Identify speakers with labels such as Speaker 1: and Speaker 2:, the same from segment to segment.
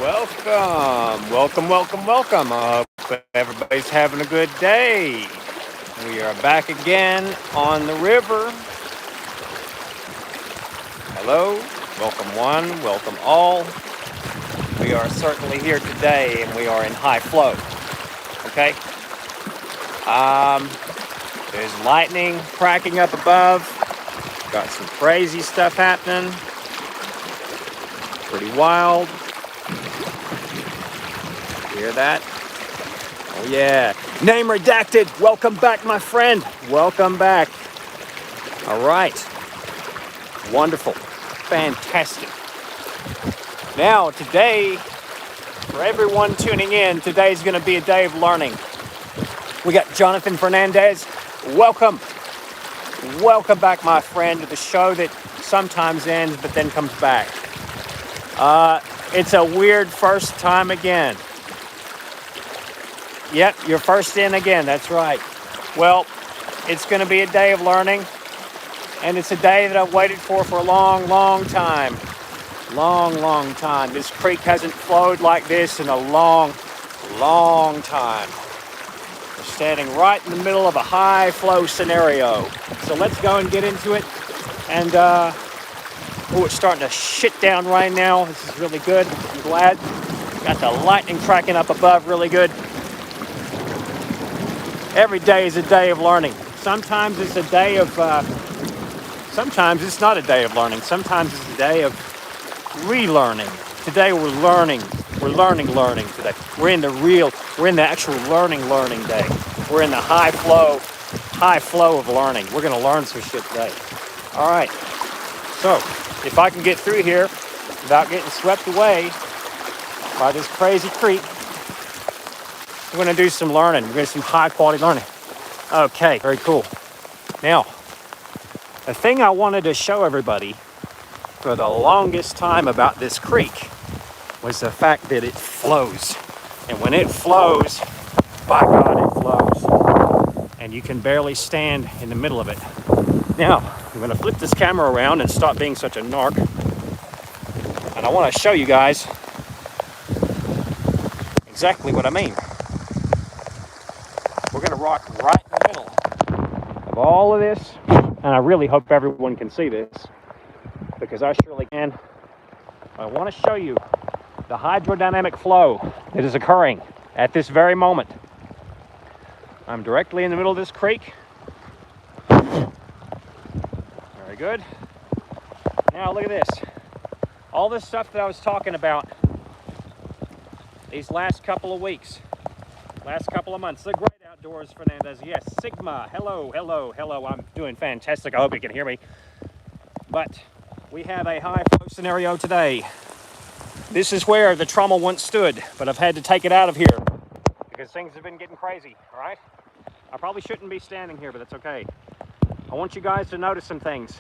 Speaker 1: Welcome. I hope everybody's having a good day. We are back again on the river. Hello, welcome one, welcome all. We are certainly here today and we are in high flow. Okay? There's lightning cracking up above. Got some crazy stuff happening. Pretty wild. Hear that? Oh yeah. Name redacted. Welcome back, my friend. Welcome back. All right. Wonderful. Fantastic. Now, today, for everyone tuning in, today's going to be a day of learning. We got Jonathan Fernandez. Welcome. Welcome back, my friend, to the show that sometimes ends but then comes back. It's a weird first time again. Yep, you're first in again, that's right. Well, it's going to be a day of learning, and it's a day that I've waited for a long time. Long time. This creek hasn't flowed like this in a long time. We're standing right in the middle of a high flow scenario. So let's go and get into it. And, it's starting to shit down right now. This is really good. I'm glad. Got the lightning cracking up above really good. Every day is a day of learning. Sometimes it's a day of, sometimes it's not a day of learning. Sometimes it's a day of relearning. Today we're learning. We're learning today. We're in the actual learning day. We're in the high flow of learning. We're going to learn some shit today. All right. So, if I can get through here without getting swept away by this crazy creek, we're going to do some learning. We're going to do some high quality learning. Okay, very cool. Now, the thing I wanted to show everybody for the longest time about this creek was the fact that it flows. And when it flows, by God, it flows. And you can barely stand in the middle of it. Now, I'm going to flip this camera around and stop being such a narc. And I want to show you guys exactly what I mean. We're going to rock right in the middle of all of this. And I really hope everyone can see this, because I surely can. I want to show you the hydrodynamic flow that is occurring at this very moment. I'm directly in the middle of this creek. Very good. Now look at this. All this stuff that I was talking about these last couple of weeks, last couple of months. The great outdoors, Fernandez. Yes, Sigma. Hello. I'm doing fantastic. I hope you can hear me. But we have a high flow scenario today. This is where the trommel once stood, but I've had to take it out of here because things have been getting crazy, all right? I probably shouldn't be standing here, but that's okay. I want you guys to notice some things.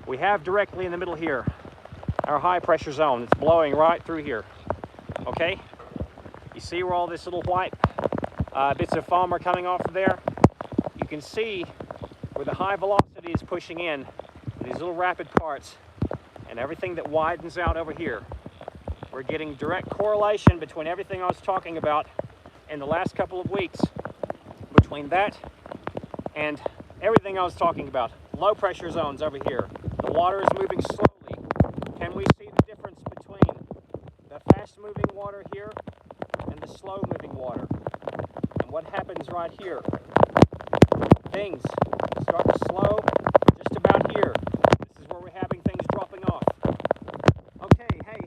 Speaker 1: We have directly in the middle here our high pressure zone. It's blowing right through here, okay? You see where all this little white bits of foam are coming off of there? You can see where the high velocity is pushing in these little rapid parts and everything that widens out over here. We're getting direct correlation between everything I was talking about in the last couple of weeks, between that and everything I was talking about. Low pressure zones over here. The water is moving slowly. Can we see the difference between the fast moving water here and the slow moving water? And what happens right here? Things start to slow just about here. This is where we're having things dropping off. Okay, hey.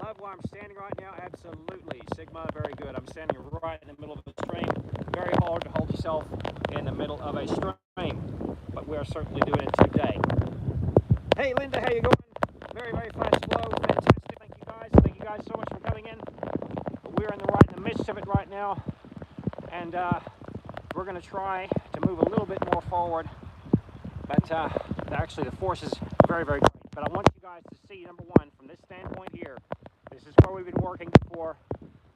Speaker 1: Love where I'm standing right now? Absolutely. Sigma, very good. I'm standing right in the middle of a stream. Very hard to hold yourself in the middle of a stream, but we are certainly doing it today. Hey, Linda, how you going? Very fast flow. Fantastic. Thank you guys so much for coming in. We're in the midst of it right now, and we're going to try to move a little bit more forward, but actually the force is very great. But I want you guys to see, number one, from this standpoint here, this is where we've been working before.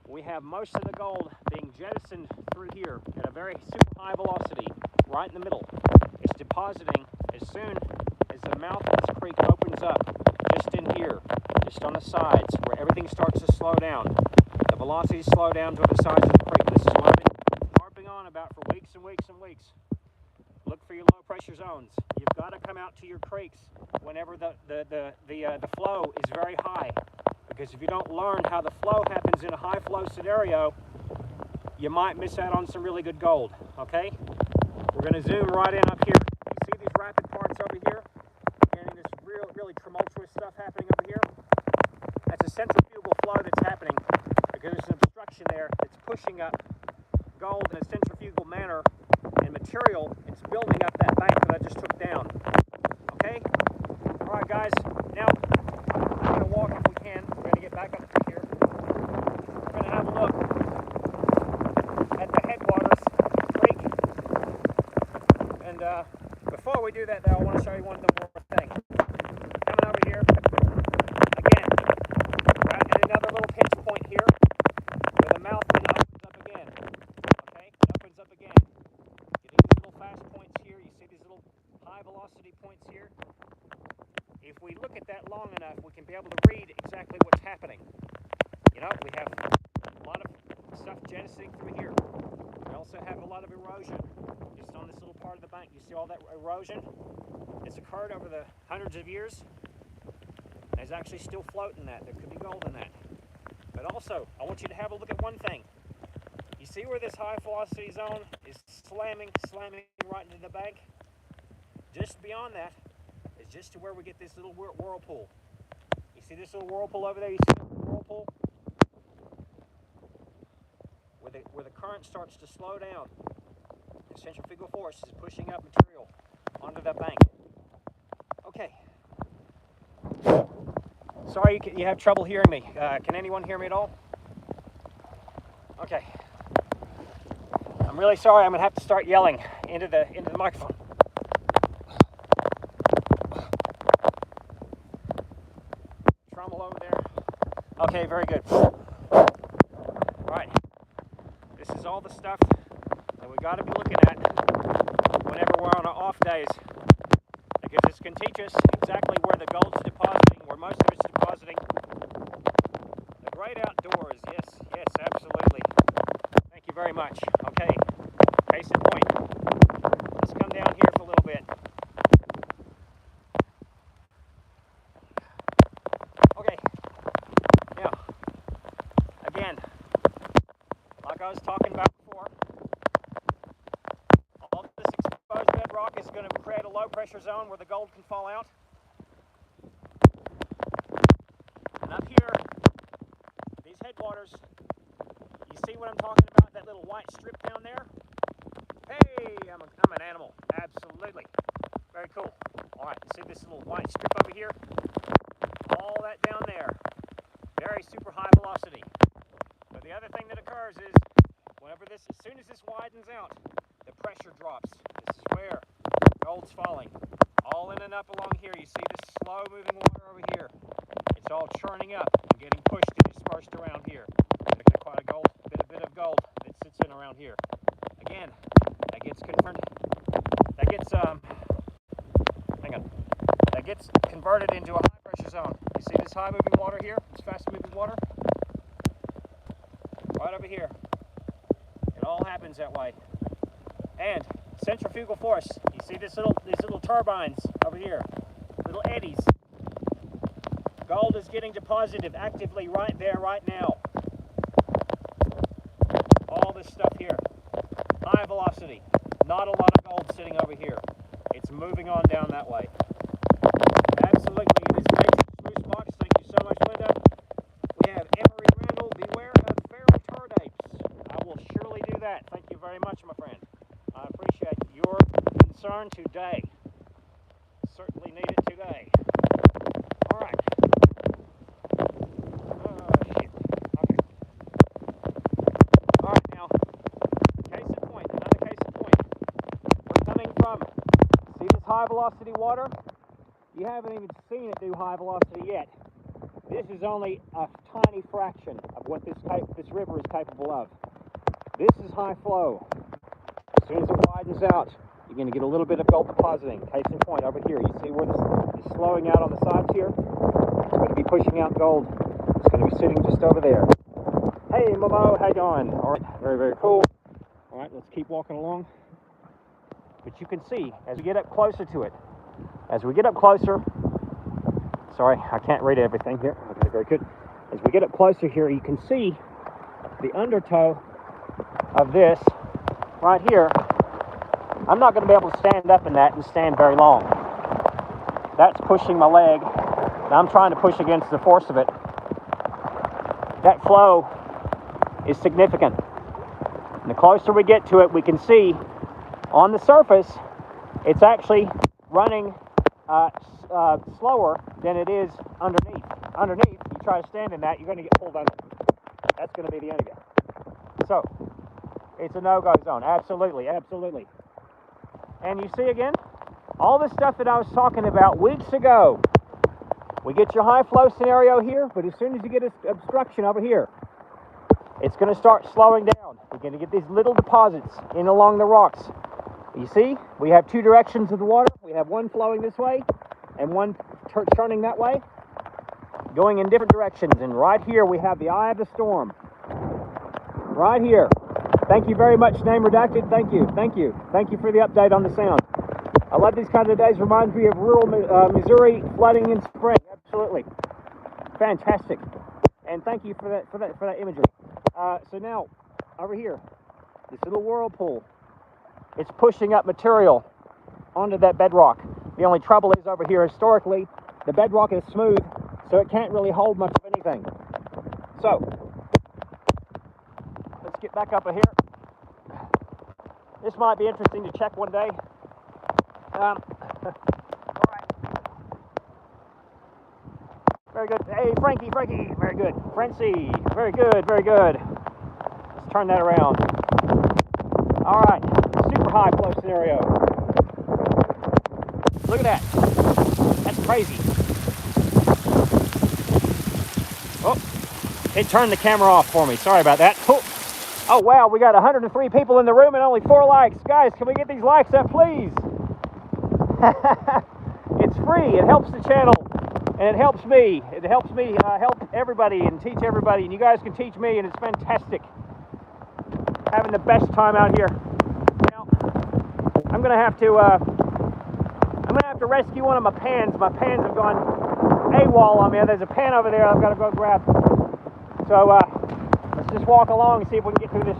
Speaker 1: We have most of the gold being jettisoned through here at a very super high velocity, right in the middle. It's depositing as soon as the mouth of this creek opens up, just in here, just on the sides, where everything everything starts to slow down. The velocities slow down to the size of the creek. This is what I've been harping on about for weeks and weeks and weeks. Look for your low pressure zones. You've got to come out to your creeks whenever the flow is very high. Because if you don't learn how the flow happens in a high flow scenario, you might miss out on some really good gold, okay? We're going to zoom right in up here. You see these rapid parts over here? Getting this really tumultuous stuff happening over here? That's a centrifugal flow that's happening because there's an obstruction there that's pushing up gold in a centrifugal manner, and material, it's building up that bank that I just took down, okay? All right, guys, now we're going to walk if we can. We're going to get back up through here. We're going to have a look at the headwaters of the creek. And before we do that, though, I want to show you one more thing. Coming over here, again, we're at another little pinch point here, where the mouth then opens up again. Okay, it opens up again. Getting these little fast points here. You see these little high velocity points here. If we look at that long enough, we can be able to read exactly what's happening. You know, we have a lot of stuff jettisoning through here. We also have a lot of erosion just on this little part of the bank. You see all that erosion? It's occurred over the hundreds of years. There's actually still float in that. There could be gold in that. But also, I want you to have a look at one thing. You see where this high velocity zone is slamming right into the bank? Just beyond that is just to where we get this little whirlpool. You see this little whirlpool over there? You see the whirlpool? Where the current starts to slow down. The centrifugal force is pushing up material onto that bank. Okay. Sorry you have trouble hearing me. Can anyone hear me at all? Okay. I'm really sorry. I'm going to have to start yelling into the microphone. Tremolo over there. Okay, very good. All right. This is all the stuff that we got to be looking at whenever we're on our off days, because this can teach us exactly where the gold's depositing, where most of it's depositing. The great outdoors, yes, absolutely. Thank you very much. Okay, case in point. Let's come down here for a little bit. Okay, now, again, like I was talking about before, all this exposed bedrock is going to create a low pressure zone where the gold can fall out. And up here, these headwaters, you see what I'm talking about? That little white strip down there? Hey, I'm an animal. Absolutely. Very cool. All right, you see this little white strip over here? All that down there. Very super high velocity. But the other thing that occurs is, as soon as this widens out, the pressure drops. This is where gold's falling. All in and up along here. You see this slow moving water over here. It's all churning up and getting pushed and dispersed around here. There's quite a bit of gold that sits in around here. Again, that gets converted into a high pressure zone. You see this high moving water here? This fast moving water? Right over here. It all happens that way. And centrifugal force. You see these little turbines over here, little eddies. Gold is getting deposited actively right there, right now. All this stuff here. High velocity. Not a lot of gold sitting over here. It's moving on down that way. Absolutely, it is Nature's Moose Box. Thank you so much, Linda. We have Emery Randall. Beware of feral turdapes. I will surely do that. Thank you very much, my friend. I appreciate your concern today. Certainly need it today. All right. Shit. Okay. All right, now, case in point, another case in point. We're coming from, see this high velocity water? You haven't even seen it do high velocity yet. This is only a tiny fraction of what this river is capable of. This is high flow. As soon as it widens out, you're going to get a little bit of gold depositing. Case in point over here. You see where this is slowing out on the sides here? It's going to be pushing out gold It's going to be sitting just over there. Hey, Momo, how you doing? All right, very, very cool. All right, let's keep walking along. But you can see, as we get up closer to it, as we get up closer, sorry, I can't read everything here. Okay, very good. As we get up closer here, you can see the undertow of this right here. I'm not going to be able to stand up in that and stand very long. That's pushing my leg, and I'm trying to push against the force of it. That flow is significant. And the closer we get to it, we can see on the surface, it's actually running slower than it is underneath. Underneath, you try to stand in that, you're going to get pulled under. That's going to be the end of you. So, it's a no-go zone. Absolutely, absolutely. And you see again, all the stuff that I was talking about weeks ago. We get your high flow scenario here, but as soon as you get an obstruction over here, it's going to start slowing down. We're going to get these little deposits in along the rocks. You see, we have two directions of the water. We have one flowing this way and one turning that way, going in different directions. And right here we have the eye of the storm. Right here. Thank you very much, name redacted. Thank you, thank you. Thank you for the update on the sound. I love these kind of days. Reminds me of rural Missouri flooding in spring. Absolutely. Fantastic. And thank you for that imagery. So now, over here, this little whirlpool, it's pushing up material onto that bedrock. The only trouble is over here, historically, the bedrock is smooth, so it can't really hold much of anything. So, let's get back up here. This might be interesting to check one day. All right. Very good. Hey, Frankie, very good. Francie, very good, very good. Let's turn that around. All right, super high flow scenario. Look at that. That's crazy. Oh, it turned the camera off for me. Sorry about that. Oh, wow, we got 103 people in the room and only 4 likes. Guys, can we get these likes up, please? It's free. It helps the channel, and it helps me. It helps me help everybody and teach everybody, and you guys can teach me, and it's fantastic. Having the best time out here. Now, I'm gonna have to rescue one of my pans. My pans have gone AWOL on me. There's a pan over there I've got to go grab. So let's just walk along and see if we can get through this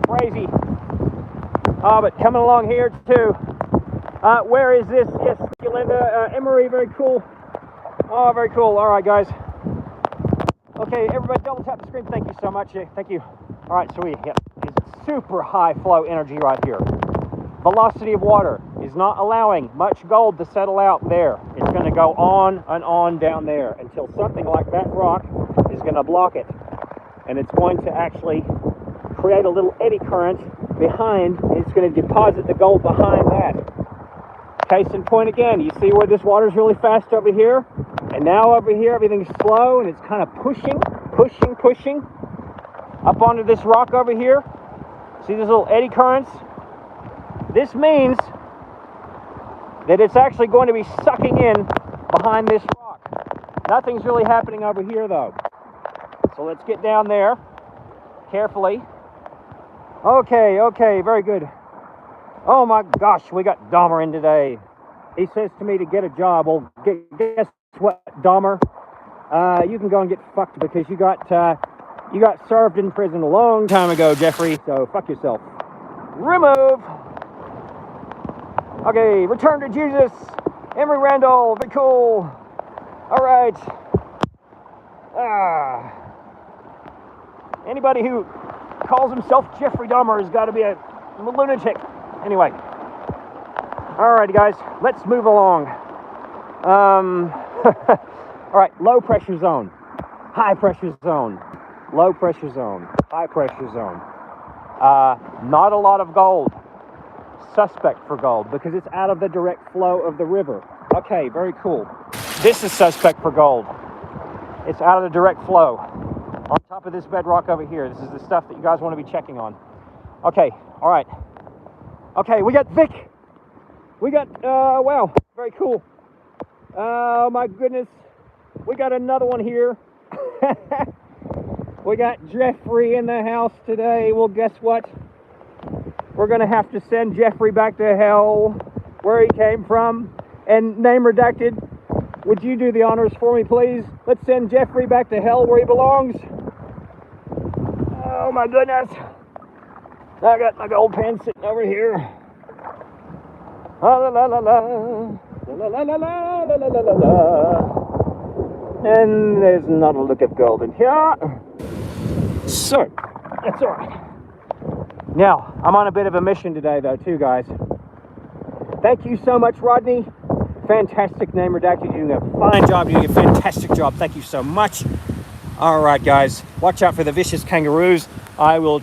Speaker 1: crazy. But coming along here too. Where is this? Yes, Yolanda, Emery, very cool. Oh, very cool. All right, guys. Okay, everybody double tap the screen. Thank you so much. Thank you. All right, sweet. Yep. It's super high flow energy right here. Velocity of water is not allowing much gold to settle out there. It's going to go on and on down there until something like that rock is going to block it. And it's going to actually create a little eddy current behind, and it's going to deposit the gold behind that. Case in point again, you see where this water is really fast over here? And now over here, everything's slow, and it's kind of pushing up onto this rock over here. See these little eddy currents? This means that it's actually going to be sucking in behind this rock. Nothing's really happening over here, though. So let's get down there carefully. Okay, very good. Oh my gosh, we got Dahmer in today. He says to me to get a job. Well, guess what, Dahmer? You can go and get fucked because you got served in prison a long time ago, Jeffrey. So fuck yourself. Remove. Okay, return to Jesus. Emery Randall, very cool. All right. Anybody who calls himself Jeffrey Dahmer has got to be a lunatic. Anyway. Alrighty, guys, let's move along. Alright, low pressure zone, high pressure zone, low pressure zone, high pressure zone. Not a lot of gold. Suspect for gold because it's out of the direct flow of the river. Okay, very cool. This is suspect for gold. It's out of the direct flow. On top of this bedrock over here. This is the stuff that you guys want to be checking on. Okay, all right. Okay, we got Vic. We got, wow, very cool. Oh my goodness. we got another one here. We got Jeffrey in the house today. Well, guess what? We're gonna have to send Jeffrey back to hell, where he came from. And name redacted, would you do the honors for me, please? Let's send Jeffrey back to hell where he belongs. Oh my goodness. I got my gold pen sitting over here. La la la la la. La la la la la la la la la. And there's not a lick of gold in here. So, that's all right. Now, I'm on a bit of a mission today, though, too, guys. Thank you so much, Rodney. Fantastic name redacted. You're doing a fine job. You're doing a fantastic job. Thank you so much. All right, guys. Watch out for the vicious kangaroos. I will...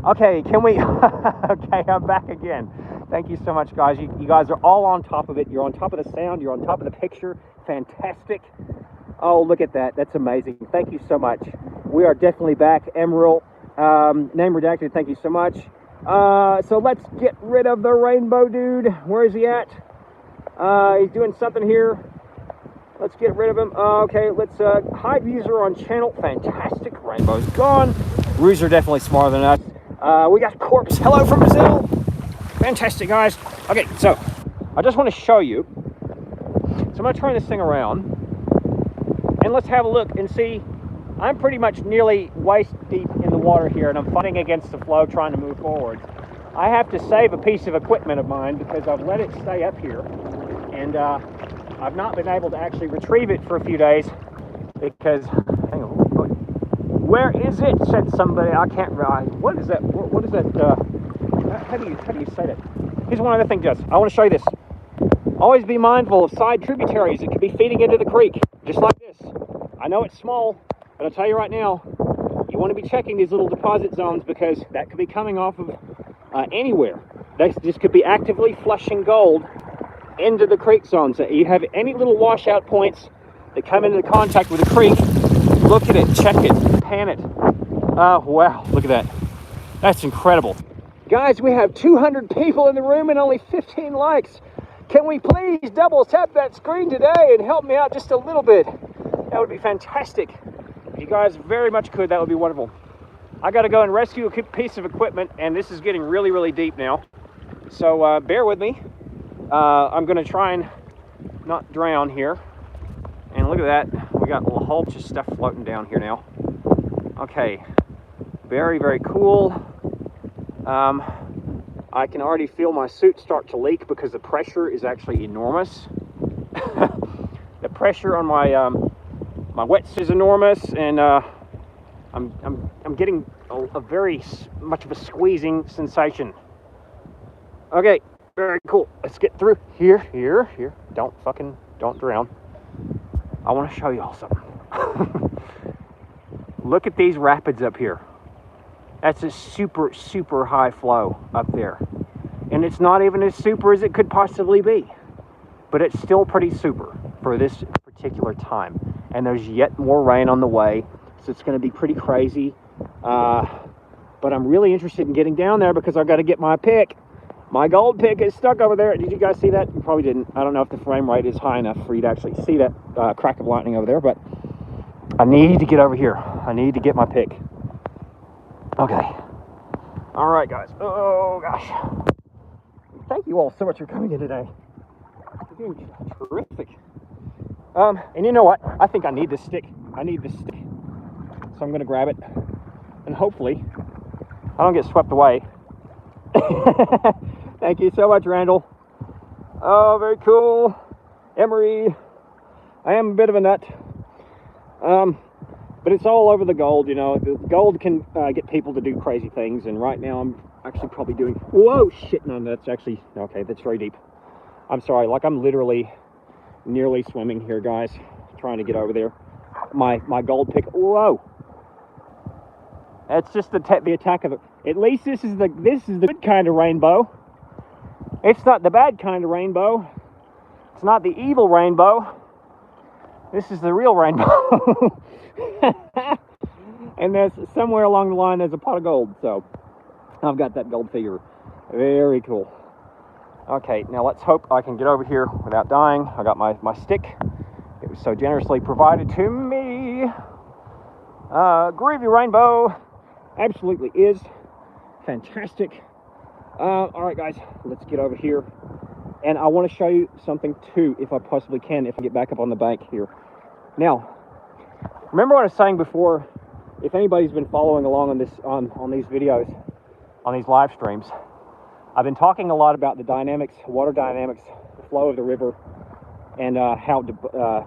Speaker 1: Okay, can we... Okay, I'm back again. Thank you so much, guys. You guys are all on top of it. You're on top of the sound. You're on top of the picture. Fantastic. Oh, look at that. That's amazing. Thank you so much. We are definitely back. Emerald, name redacted. Thank you so much. So let's get rid of the rainbow dude. Where is he at? He's doing something here. Let's get rid of him. Okay, let's hide user on channel. Fantastic. Rainbow's gone. Roos are definitely smarter than us. We got Corpse. Hello from Brazil. Fantastic, guys. Okay, so I just want to show you. So I'm going to turn this thing around. And let's have a look and see. I'm pretty much nearly waist deep in the water here, and I'm fighting against the flow trying to move forward. I have to save a piece of equipment of mine because I've let it stay up here. And I've not been able to actually retrieve it for a few days because, hang on, where is it? Said somebody. I can't realize. What is that? What is that? How do you say that? Here's one other thing, Jess. I want to show you this. Always be mindful of side tributaries that could be feeding into the creek, just like this. I know it's small, but I'll tell you right now, you want to be checking these little deposit zones because that could be coming off of anywhere. This could be actively flushing gold into the creek zone. So you have any little washout points that come into contact with the creek, look at it, check it, pan it. Oh, wow, look at that. That's incredible. Guys, we have 200 people in the room and only 15 likes. Can we please double tap that screen today and help me out just a little bit? That would be fantastic. If you guys very much could, that would be wonderful. I got to go and rescue a piece of equipment, and this is getting really, really deep now. So bear with me. I'm going to try and not drown here. And look at that. We got a whole bunch of stuff floating down here now. Okay. Very, very cool. I can already feel my suit start to leak because the pressure is actually enormous. The pressure on my my wetsuit is enormous, and I'm getting a very much of a squeezing sensation. Okay, very cool. Let's get through here. Don't drown. I want to show you all something. Look at these rapids up here. That's a super, super high flow up there. And it's not even as super as it could possibly be. But it's still pretty super for this particular time. And there's yet more rain on the way. So it's going to be pretty crazy. But I'm really interested in getting down there because I've got to get my pick. My gold pick is stuck over there. Did you guys see that? You probably didn't. I don't know if the frame rate is high enough for you to actually see that crack of lightning over there. But I need to get over here. I need to get my pick. Okay. All right, guys. Oh, gosh. Thank you all so much for coming in today. You're doing terrific. And you know what? I think I need this stick. I need this stick. So I'm going to grab it. And hopefully, I don't get swept away. Thank you so much, Randall. Oh, very cool. Emery. I am a bit of a nut. But it's all over the gold, you know. The gold can get people to do crazy things, and right now I'm actually probably doing... Whoa, shit, no, that's actually... Okay, that's very deep. I'm sorry, like I'm literally nearly swimming here, guys, trying to get over there. My gold pick... Whoa! That's just the attack of it. At least this is the good kind of rainbow. It's not the bad kind of rainbow. It's not the evil rainbow. This is the real rainbow. And there's somewhere along the line there's a pot of gold, so I've got that gold figure. Very cool. Okay, now let's hope I can get over here without dying. I got my stick. It was so generously provided to me. Groovy rainbow. Absolutely is. Fantastic. All right, guys, let's get over here. And I want to show you something too, if I possibly can, if I get back up on the bank here. Now, remember what I was saying before? If anybody's been following along on this, on these videos, on these live streams, I've been talking a lot about the dynamics, water dynamics, the flow of the river, and how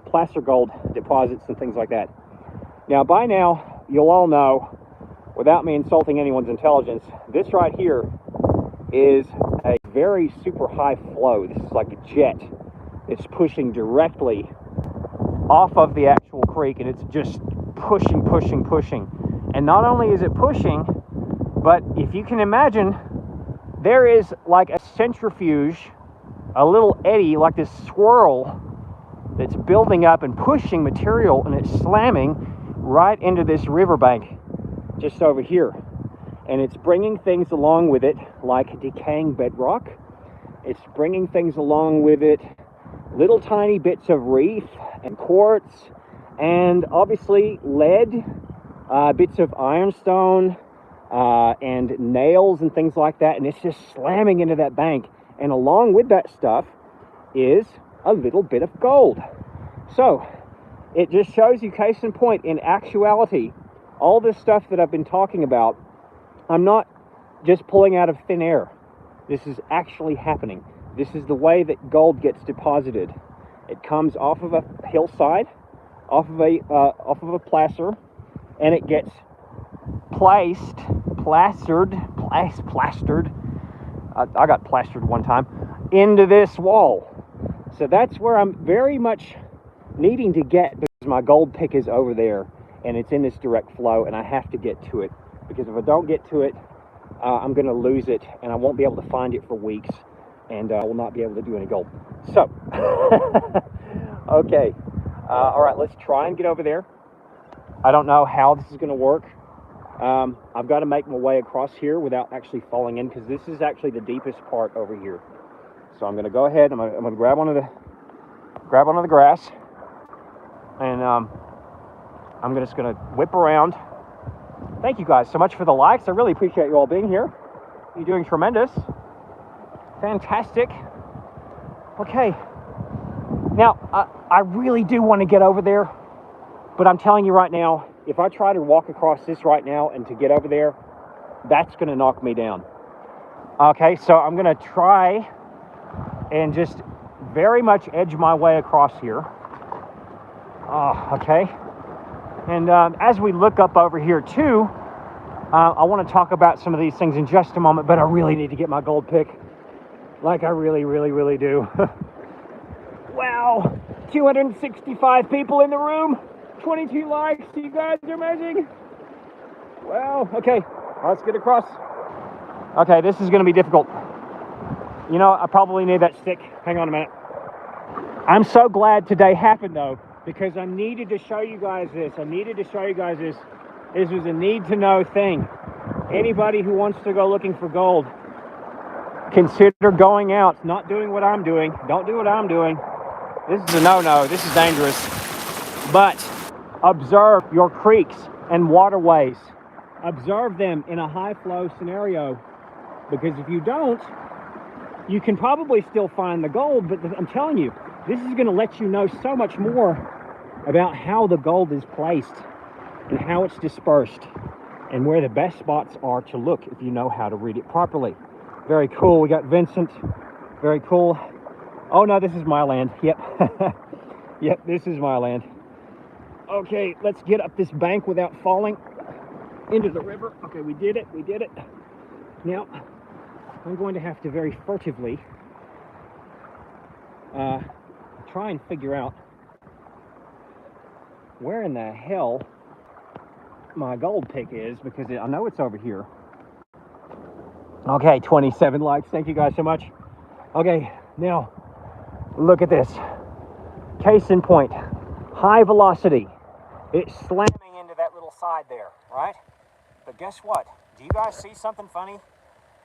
Speaker 1: placer gold deposits and things like that. Now, by now, you'll all know, without me insulting anyone's intelligence, this right here is a very super high flow. This is like a jet. It's pushing directly off of the actual creek, and it's just pushing. And not only is it pushing, but if you can imagine, there is like a centrifuge, a little eddy, like this swirl that's building up and pushing material, and it's slamming right into this riverbank just over here. And it's bringing things along with it, like decaying bedrock. It's bringing things along with it, little tiny bits of reef and quartz, and obviously lead, bits of ironstone, and nails and things like that. And it's just slamming into that bank. And along with that stuff is a little bit of gold. So it just shows you, case in point, in actuality, all this stuff that I've been talking about, I'm not just pulling out of thin air. This is actually happening. This is the way that gold gets deposited. It comes off of a hillside, off of a placer, and it gets plastered. I got plastered one time into this wall. So that's where I'm very much needing to get, because my gold pick is over there, and it's in this direct flow, and I have to get to it. Because if I don't get to it, I'm going to lose it, and I won't be able to find it for weeks, and I will not be able to do any gold. So, okay, all right, let's try and get over there. I don't know how this is going to work. I've got to make my way across here without actually falling in, because this is actually the deepest part over here. So I'm going to go ahead. I'm going to grab onto the grass, and I'm just going to whip around. Thank you guys so much for the likes. I really appreciate you all being here. You're doing tremendous. Fantastic. Okay. Now, I really do want to get over there, but I'm telling you right now, if I try to walk across this right now and to get over there, that's going to knock me down. Okay, so I'm going to try and just very much edge my way across here. Okay. And as we look up over here too, I want to talk about some of these things in just a moment, but I really need to get my gold pick. Like I really do. Wow, 265 people in the room, 22 likes. You guys are amazing. Wow, okay, let's get across. Okay, this is going to be difficult. You know, I probably need that stick. Hang on a minute. I'm so glad today happened though, because I needed to show you guys this. This was a need-to-know thing. Anybody who wants to go looking for gold, consider going out, not doing what I'm doing. Don't do what I'm doing. This is a no-no. This is dangerous. But observe your creeks and waterways. Observe them in a high-flow scenario, because if you don't, you can probably still find the gold, but I'm telling you, this is going to let you know so much more about how the gold is placed and how it's dispersed and where the best spots are to look if you know how to read it properly. Very cool. We got Vincent. Very cool. Oh no, this is my land. Yep. Yep, this is my land. Okay, let's get up this bank without falling into the river. Okay, we did it. We did it. Now, I'm going to have to very furtively try and figure out where in the hell my gold pick is, because I know it's over here. Okay, 27 likes. Thank you guys so much. Okay, now look at this. Case in point, high velocity. It's slamming into that little side there, right? But guess what? Do you guys see something funny?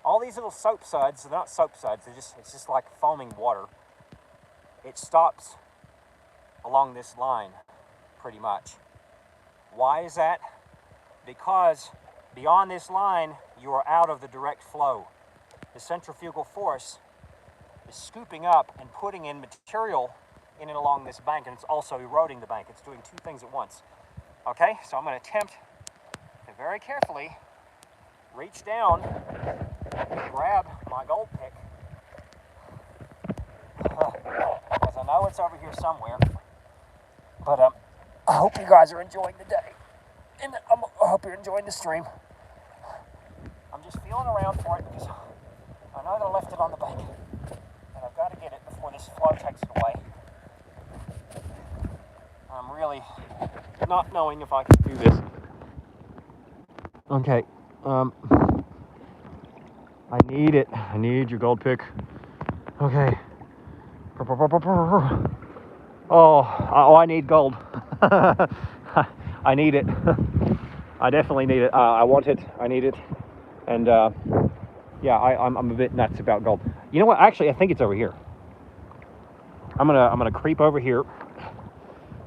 Speaker 1: All these little soap suds, they're not soap suds, it's just like foaming water. It stops along this line, pretty much. Why is that? Because beyond this line, you are out of the direct flow. The centrifugal force is scooping up and putting in material in and along this bank, and it's also eroding the bank. It's doing two things at once. Okay, so I'm going to attempt to very carefully reach down and grab my gold pick, because I know it's over here somewhere. But I hope you guys are enjoying the day, and I hope you're enjoying the stream. I'm just feeling around for it because I know that I left it on the bank, and I've got to get it before this flow takes it away. I'm really not knowing if I can do this. Okay, I need it. I need your gold pick. Okay. Oh, I need gold. I need it. I definitely need it. I want it. I need it. And yeah, I'm a bit nuts about gold. You know what? Actually, I think it's over here. I'm gonna creep over here.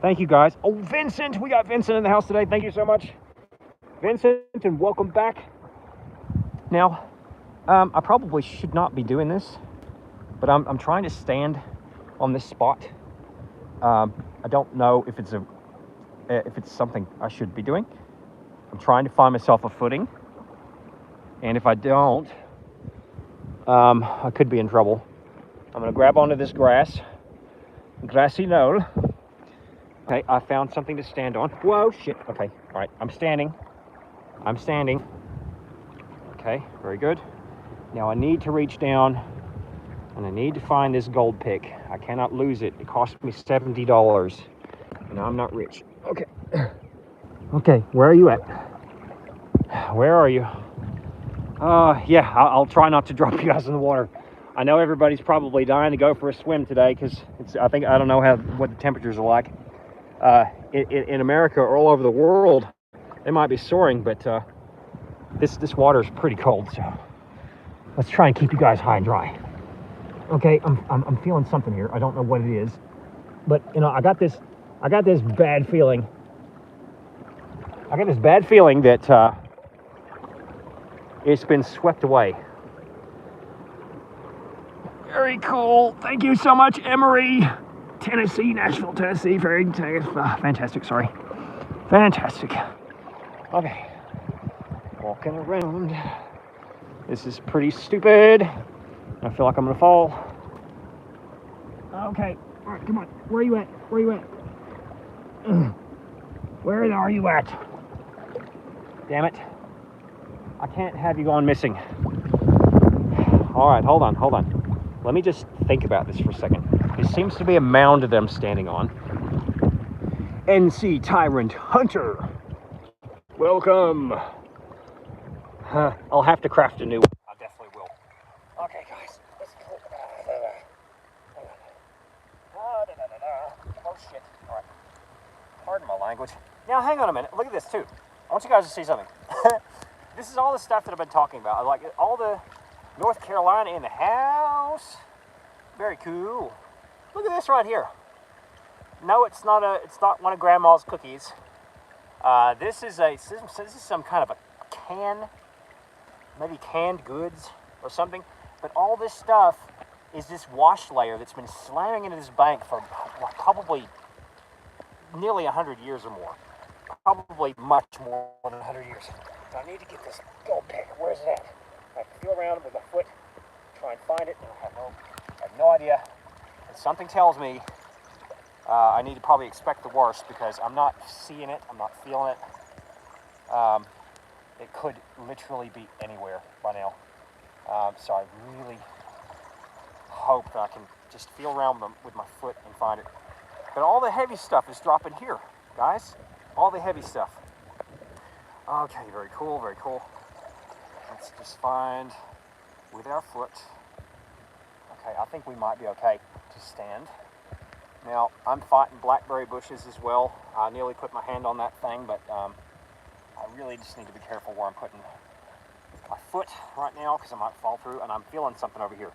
Speaker 1: Thank you guys. Oh, Vincent, we got Vincent in the house today. Thank you so much, Vincent, and welcome back. Now, I probably should not be doing this, but I'm trying to stand on this spot. I don't know if it's something I should be doing. I'm trying to find myself a footing, and if I don't, I could be in trouble. I'm gonna grab onto this grassy knoll. Okay, I found something to stand on. Whoa, shit. Okay, all right, I'm standing. Okay, very good. Now I need to reach down, and I need to find this gold pick. I cannot lose it. It cost me $70, and I'm not rich. Okay. Okay, where are you at? Where are you? Yeah, I'll try not to drop you guys in the water. I know everybody's probably dying to go for a swim today, because I don't know what the temperatures are like. In America or all over the world, they might be soaring, but this water is pretty cold, so let's try and keep you guys high and dry. Okay, I'm feeling something here. I don't know what it is, but you know, I got this bad feeling. I got this bad feeling that it's been swept away. Very cool. Thank you so much, Emory. Tennessee, Nashville, Tennessee. Very fantastic. Sorry. Fantastic. Okay. Walking around. This is pretty stupid. I feel like I'm gonna fall. Okay. All right, come on. Where are you at? Where are you at? Where are you at? Damn it. I can't have you going missing. All right, hold on. Let me just think about this for a second. There seems to be a mound that I'm standing on. NC Tyrant Hunter. Welcome. I'll have to craft a new one. I definitely will. Okay, guys. Let's go. Oh, shit. All right. Pardon my language. Now, hang on a minute. Look at this, too. I want you guys to see something. This is all the stuff that I've been talking about. Like all the North Carolina in the house. Very cool. Look at this right here. No, it's not one of Grandma's cookies. This is some kind of a can, maybe canned goods or something. But all this stuff is this wash layer that's been slamming into this bank for probably nearly 100 years or more. Probably much more than 100 years. So I need to get this gold pick. Where is it at? I have to feel around with my foot, try and find it, and I have no idea. something tells me I need to probably expect the worst because I'm not seeing it, I'm not feeling it. It could literally be anywhere by now. So I really hope that I can just feel around with my foot and find it. But all the heavy stuff is dropping here, guys. All the heavy stuff. Okay, very cool, very cool. Let's just find with our foot. Okay, I think we might be okay to stand. Now, I'm fighting blackberry bushes as well. I nearly put my hand on that thing, but I really just need to be careful where I'm putting my foot right now because I might fall through, and I'm feeling something over here.